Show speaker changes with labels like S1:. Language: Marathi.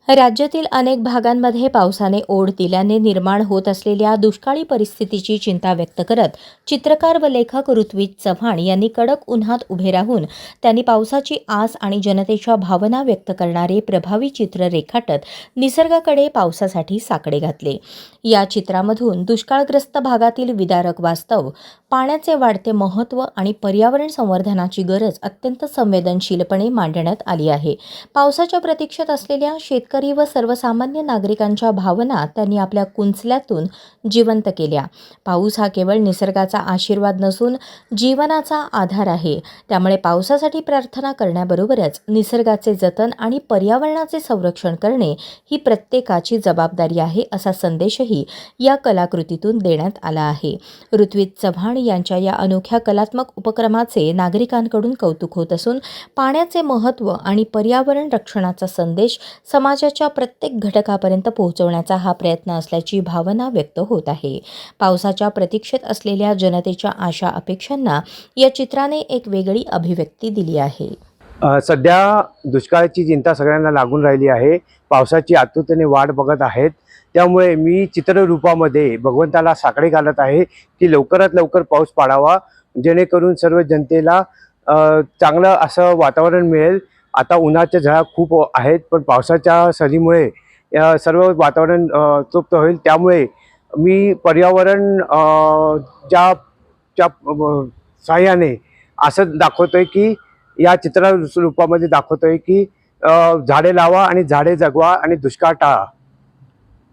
S1: राज्यातील अनेक भागांमध्ये पावसाने ओढ दिल्याने निर्माण होत असलेल्या दुष्काळी परिस्थितीची चिंता व्यक्त करत चित्रकार व लेखक ऋत्विज चव्हाण यांनी कडक उन्हात उभे राहून त्यांनी पावसाची आस आणि जनतेच्या भावना व्यक्त करणारे प्रभावी चित्र रेखाटत निसर्गाकडे पावसासाठी साकडे घातले। या चित्रामधून दुष्काळग्रस्त भागातील विदारक वास्तव, पाण्याचे वाढते महत्त्व आणि पर्यावरण संवर्धनाची गरज अत्यंत संवेदनशीलपणे मांडण्यात आली आहे। पावसाच्या प्रतीक्षेत असलेल्या शेतकरी व सर्वसामान्य नागरिकांच्या भावना त्यांनी आपल्या कुंचल्यातून जिवंत केल्या। पाऊस हा केवळ निसर्गाचा आशीर्वाद नसून जीवनाचा आधार आहे। त्यामुळे पावसासाठी प्रार्थना करण्याबरोबरच निसर्गाचे जतन आणि पर्यावरणाचे संरक्षण करणे ही प्रत्येकाची जबाबदारी आहे, असा संदेशही या कलाकृतीतून देण्यात आला आहे। ऋत्विज चव्हाण यांच्या या अनोख्या कलात्मक उपक्रमाचे नागरिकांकडून कौतुक होत असून पाण्याचे महत्त्व आणि पर्यावरण रक्षणाचा संदेश समाजाच्या प्रत्येक घटकापर्यंत पोहोचवण्याचा हा प्रयत्न असल्याची भावना व्यक्त होत आहे। पावसाच्या प्रतीक्षेत असलेल्या जनतेच्या आशा अपेक्षांना या चित्राने एक वेगळी अभिव्यक्ती दिली आहे।
S2: सध्या दुष्काळाची चिंता सगळ्यांना लागून राहिली आहे। पावसाची आतुरतेने वाट बघत आहेत। त्यामुळे मी चित्ररूपामध्ये भगवंताला साकडे घालत आहे की लवकरात लवकर पाऊस पडावा, जेणेकरून सर्व जनतेला चांगलं असं वातावरण मिळेल। आता उन्हाच्या झळा खूप आहेत, पण पावसाच्या सरीमुळे सर्व वातावरण तृप्त होईल। त्यामुळे मी पर्यावरण च्या सहाय्याने असं दाखवतोय की या चित्ररूपामध्ये दाखवतोय की झाडे लावा आणि झाडे जगवा आणि दुष्काळ टाळा।